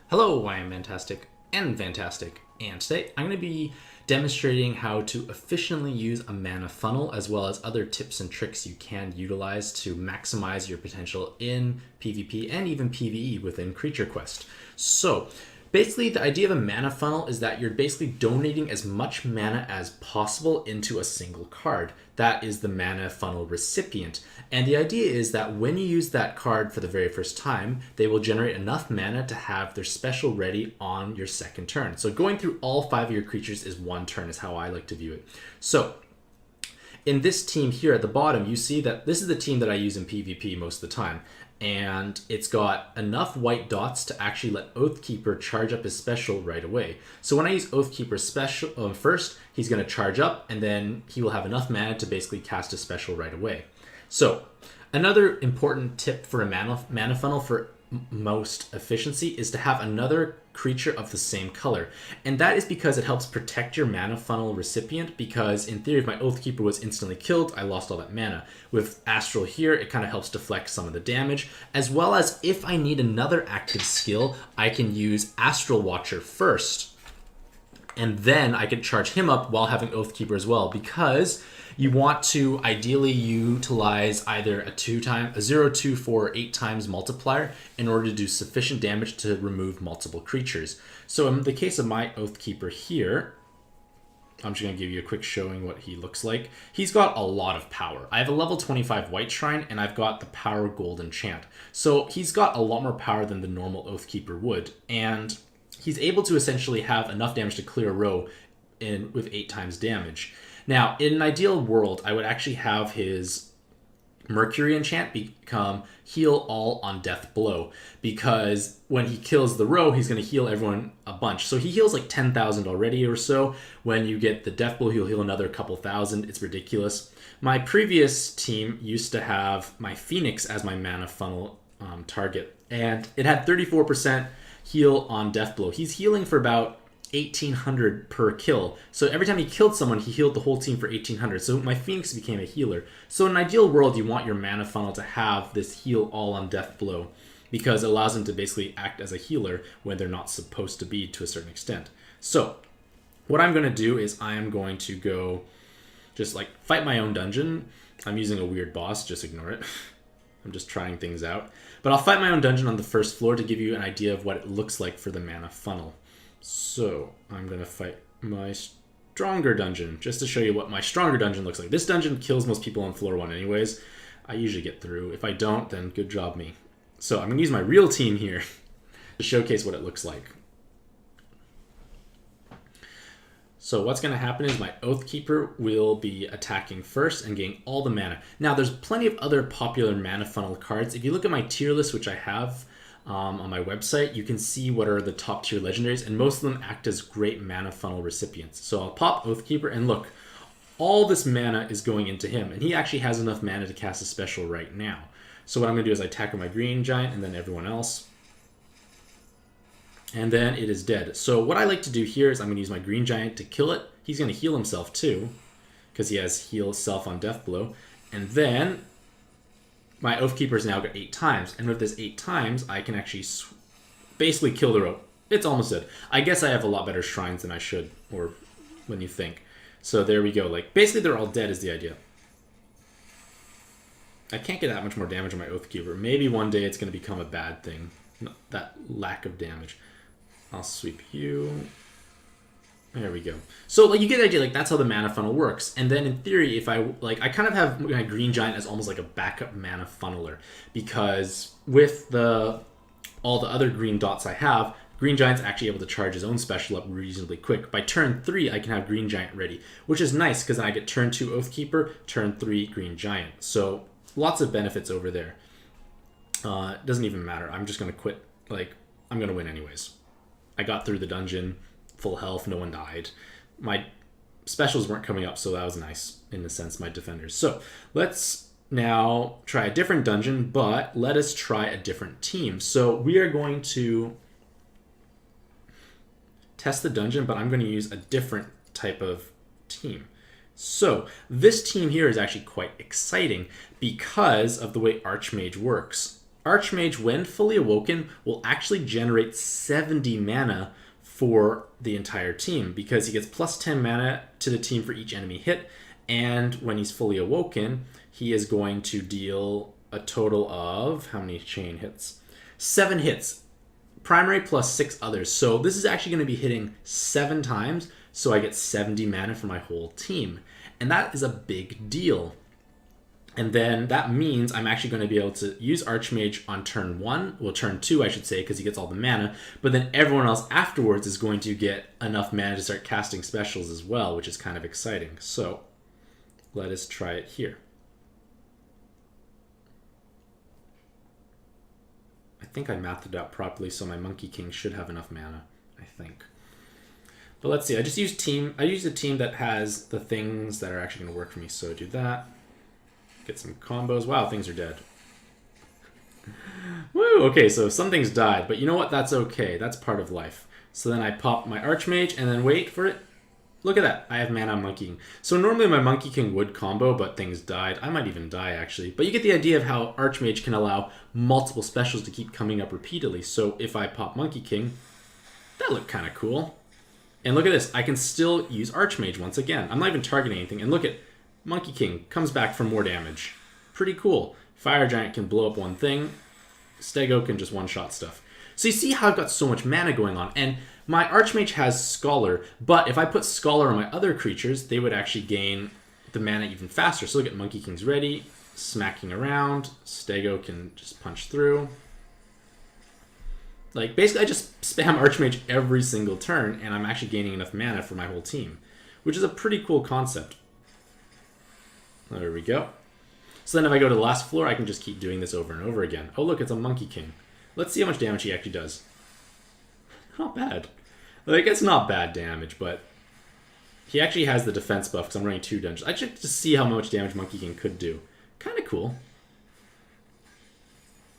Hello, I am Mantastic and Fantastic, and today I'm going to be demonstrating how to efficiently use a mana funnel as well as other tips and tricks you can utilize to maximize your potential in PvP and even PvE within Creature Quest. So, basically, the idea of a mana funnel is that you're basically donating as much mana as possible into a single card. That is the mana funnel recipient. And the idea is that when you use that card for the very first time, they will generate enough mana to have their special ready on your second turn. So going through all 5 of your creatures is one turn, is how I like to view it. So in this team here at the bottom, you see that this is the team that I use in PvP most of the time. And it's got enough white dots to actually let Oathkeeper charge up his special right away. So when I use Oathkeeper special first, he's going to charge up, and then he will have enough mana to basically cast a special right away. So another important tip for a mana funnel for most efficiency is to have another creature of the same color, and that is because it helps protect your mana funnel recipient, because in theory if my Oathkeeper was instantly killed, I lost all that mana. With Astral here, it kind of helps deflect some of the damage, as well as if I need another active skill, I can use Astral Watcher first, and then I can charge him up while having Oathkeeper as well, because you want to ideally utilize either a 0, 2, 4, or 8 times multiplier in order to do sufficient damage to remove multiple creatures. So in the case of my Oathkeeper here, I'm just going to give you a quick showing what he looks like. He's got a lot of power. I have a level 25 White Shrine, and I've got the Power Gold Enchant. So he's got a lot more power than the normal Oathkeeper would, and he's able to essentially have enough damage to clear a row with 8 times damage. Now, in an ideal world, I would actually have his Mercury enchant become heal all on death blow, because when he kills the row, he's going to heal everyone a bunch. So he heals like 10,000 already or so. When you get the death blow, he'll heal another couple thousand. It's ridiculous. My previous team used to have my Phoenix as my mana funnel target, and it had 34% heal on death blow. He's healing for about 1,800 per kill. So every time he killed someone, he healed the whole team for 1,800. So my Phoenix became a healer. So in an ideal world, you want your mana funnel to have this heal all on death blow, because it allows them to basically act as a healer when they're not supposed to be to a certain extent. So what I'm going to do is I am going to go just like fight my own dungeon. I'm using a weird boss, just ignore it. I'm just trying things out. But I'll fight my own dungeon on the first floor to give you an idea of what it looks like for the mana funnel. So I'm going to fight my stronger dungeon just to show you what my stronger dungeon looks like. This dungeon kills most people on floor 1 anyways. I usually get through. If I don't, then good job me. So I'm going to use my real team here to showcase what it looks like. So what's going to happen is my Oathkeeper will be attacking first and getting all the mana. Now there's plenty of other popular mana funnel cards. If you look at my tier list, which I have on my website, you can see what are the top tier legendaries, and most of them act as great mana funnel recipients. So I'll pop Oathkeeper, and look, all this mana is going into him, and he actually has enough mana to cast a special right now. So what I'm going to do is I attack with my Green Giant and then everyone else, and then it is dead. So what I like to do here is I'm going to use my Green Giant to kill it. He's going to heal himself too, because he has heal self on death blow, and then my Oathkeeper's now got 8 times, and with this 8 times, I can actually basically kill the row. It's almost dead. I guess I have a lot better shrines than I should, or when you think. So there we go. Like, basically they're all dead is the idea. I can't get that much more damage on my Oathkeeper. Maybe one day it's going to become a bad thing, that lack of damage. I'll sweep you. There we go. So like you get the idea, like that's how the mana funnel works. And then in theory, if I kind of have my Green Giant as almost like a backup mana funneler, because with all the other green dots I have, Green Giant's actually able to charge his own special up reasonably quick. By turn 3, I can have Green Giant ready, which is nice because then I get turn 2 Oathkeeper, turn 3 Green Giant. So lots of benefits over there. It doesn't even matter. I'm just going to quit. Like, I'm going to win anyways. I got through the dungeon. Full health, no one died. My specials weren't coming up, so that was nice in a sense, my defenders. So let's now try a different dungeon, but let us try a different team. So we are going to test the dungeon, but I'm going to use a different type of team. So this team here is actually quite exciting because of the way Archmage works. Archmage, when fully awoken, will actually generate 70 mana for the entire team because he gets plus 10 mana to the team for each enemy hit. And when he's fully awoken, he is going to deal a total of, how many chain hits? 7 hits. Primary plus 6 others. So this is actually going to be hitting 7 times, so I get 70 mana for my whole team. And that is a big deal. And then that means I'm actually going to be able to use Archmage on turn 1, well turn 2 I should say, because he gets all the mana, but then everyone else afterwards is going to get enough mana to start casting specials as well, which is kind of exciting. So let us try it here. I think I mathed it out properly, so my Monkey King should have enough mana, I think. But let's see, I just used I used a team that has the things that are actually going to work for me, so do that. Get some combos. Wow, things are dead. Woo! Okay, so some things died, but you know what? That's okay. That's part of life. So then I pop my Archmage, and then wait for it. Look at that. I have mana on Monkey King. So normally my Monkey King would combo, but things died. I might even die, actually. But you get the idea of how Archmage can allow multiple specials to keep coming up repeatedly. So if I pop Monkey King, that looked kind of cool. And look at this. I can still use Archmage once again. I'm not even targeting anything. And look at Monkey King comes back for more damage. Pretty cool. Fire Giant can blow up one thing. Stego can just one-shot stuff. So you see how I've got so much mana going on. And my Archmage has Scholar, but if I put Scholar on my other creatures, they would actually gain the mana even faster. So look at Monkey King's ready, smacking around. Stego can just punch through. Like, basically I just spam Archmage every single turn, and I'm actually gaining enough mana for my whole team, which is a pretty cool concept. There we go. So then if I go to the last floor, I can just keep doing this over and over again. Oh, look, it's a Monkey King. Let's see how much damage he actually does. Not bad. Like, it's not bad damage, but he actually has the defense buff because I'm running 2 dungeons. I checked to see how much damage Monkey King could do. Kind of cool.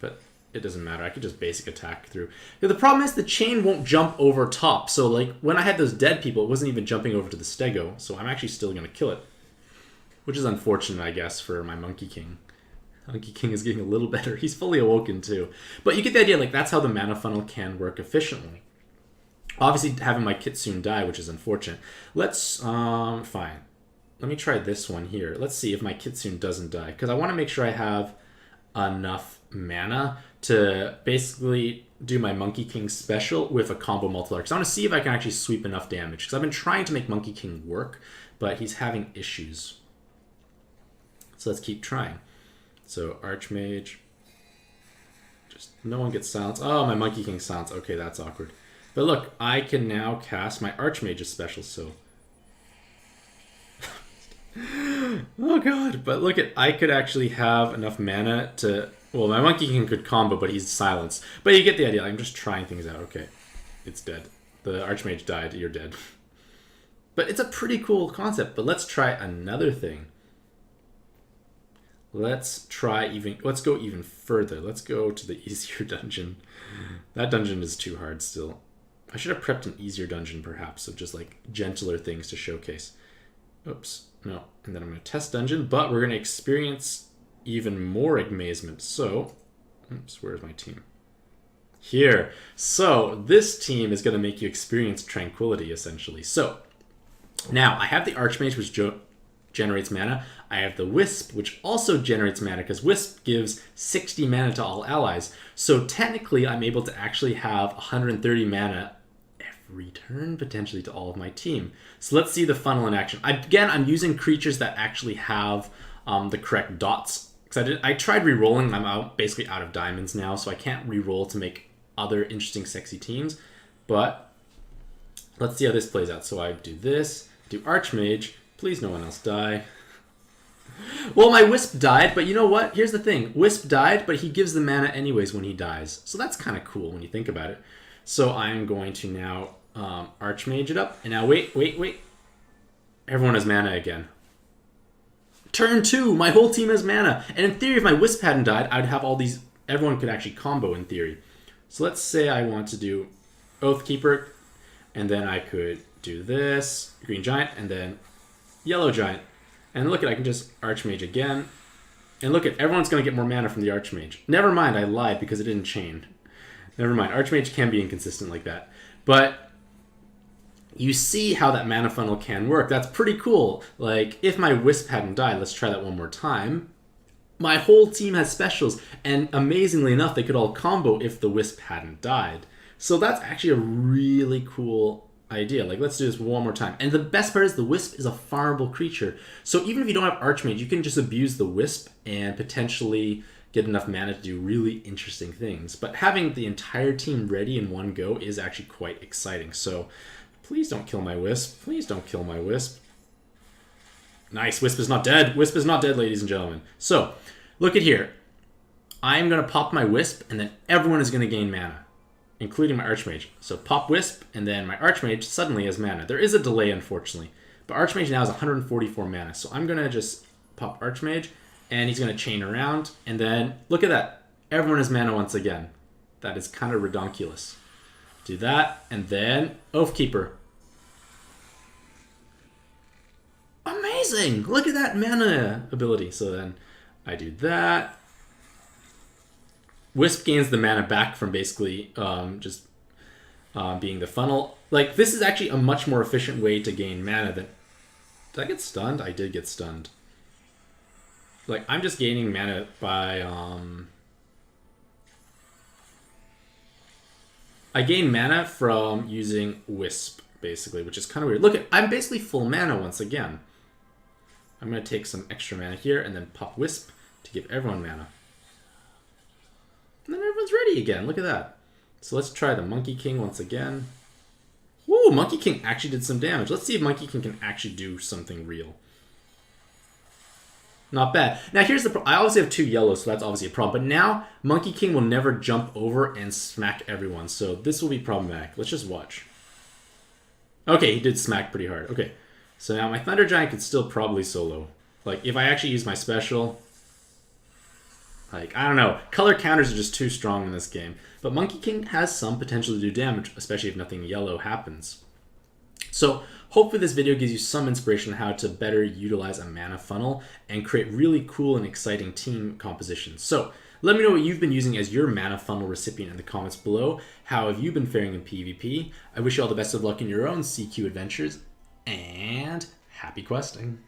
But it doesn't matter. I could just basic attack through. Now, the problem is the chain won't jump over top. So, like, when I had those dead people, it wasn't even jumping over to the Stego. So I'm actually still going to kill it. Which is unfortunate, I guess, for my Monkey King. Monkey King is getting a little better. He's fully awoken, too. But you get the idea. Like, that's how the mana funnel can work efficiently. Obviously, having my Kitsune die, which is unfortunate. Let's, fine. Let me try this one here. Let's see if my Kitsune doesn't die. Because I want to make sure I have enough mana to basically do my Monkey King special with a combo multiplier. Because I want to see if I can actually sweep enough damage. Because I've been trying to make Monkey King work, but he's having issues. So let's keep trying. So Archmage. Just no one gets silenced. Oh, my Monkey King silenced. Okay, that's awkward. But look, I can now cast my Archmage's special, so... oh god, but look at, I could actually have enough mana to... Well, my Monkey King could combo, but he's silenced. But you get the idea, I'm just trying things out. Okay, it's dead. The Archmage died, you're dead. But it's a pretty cool concept, but let's try another thing. Let's go even further. Let's go to the easier dungeon. That dungeon is too hard still. I should have prepped an easier dungeon perhaps, of just like gentler things to showcase. Oops, no. And then I'm going to test dungeon, but we're going to experience even more amazement. So, oops, where's my team? Here. So, this team is going to make you experience tranquility, essentially. So, now, I have the Archmage, which generates mana. I have the Wisp, which also generates mana, because Wisp gives 60 mana to all allies. So technically, I'm able to actually have 130 mana every turn, potentially, to all of my team. So let's see the funnel in action. Again, I'm using creatures that actually have the correct dots. Because I tried re-rolling. I'm basically out of diamonds now, so I can't re-roll to make other interesting, sexy teams. But let's see how this plays out. So I do this, do Archmage. Please no one else die. Well, my Wisp died, but you know what? Here's the thing. Wisp died, but he gives the mana anyways when he dies. So that's kind of cool when you think about it. So I'm going to now Archmage it up. And now wait. Everyone has mana again. Turn 2, my whole team has mana. And in theory, if my Wisp hadn't died, I'd have all these... Everyone could actually combo in theory. So let's say I want to do Oathkeeper. And then I could do this, Green Giant, and then Yellow Giant. And look at, I can just Archmage again. And look at, everyone's going to get more mana from the Archmage. Never mind, I lied because it didn't chain. Never mind, Archmage can be inconsistent like that. But you see how that mana funnel can work. That's pretty cool. Like, if my Wisp hadn't died, let's try that one more time. My whole team has specials, and amazingly enough, they could all combo if the Wisp hadn't died. So that's actually a really cool idea. Like, let's do this one more time. And the best part is the Wisp is a farmable creature. So even if you don't have Archmage, you can just abuse the Wisp and potentially get enough mana to do really interesting things. But having the entire team ready in one go is actually quite exciting. So please don't kill my Wisp. Please don't kill my Wisp. Nice, Wisp is not dead. Wisp is not dead, ladies and gentlemen. So, look at here. I'm going to pop my Wisp, and then everyone is going to gain mana, including my Archmage. So pop Wisp, and then my Archmage suddenly has mana. There is a delay, unfortunately. But Archmage now has 144 mana. So I'm going to just pop Archmage, and he's going to chain around. And then, look at that. Everyone has mana once again. That is kind of redonkulous. Do that, and then Oathkeeper. Amazing! Look at that mana ability. So then I do that. Wisp gains the mana back from basically just being the funnel. Like, this is actually a much more efficient way to gain mana than... Did I get stunned? I did get stunned. Like, I'm just gaining mana by... I gain mana from using Wisp, basically, which is kind of weird. Look, I'm basically full mana once again. I'm going to take some extra mana here and then pop Wisp to give everyone mana. And then everyone's ready again. Look at that. So let's try the Monkey King once again. Woo, Monkey King actually did some damage. Let's see if Monkey King can actually do something real. Not bad. Now here's the problem. I obviously have 2 yellows, so that's obviously a problem. But now, Monkey King will never jump over and smack everyone. So this will be problematic. Let's just watch. Okay, he did smack pretty hard. Okay. So now my Thunder Giant could still probably solo. Like, if I actually use my special... Like, I don't know. Color counters are just too strong in this game. But Monkey King has some potential to do damage, especially if nothing yellow happens. So, hopefully this video gives you some inspiration on how to better utilize a mana funnel and create really cool and exciting team compositions. So, let me know what you've been using as your mana funnel recipient in the comments below. How have you been faring in PvP? I wish you all the best of luck in your own CQ adventures, and happy questing.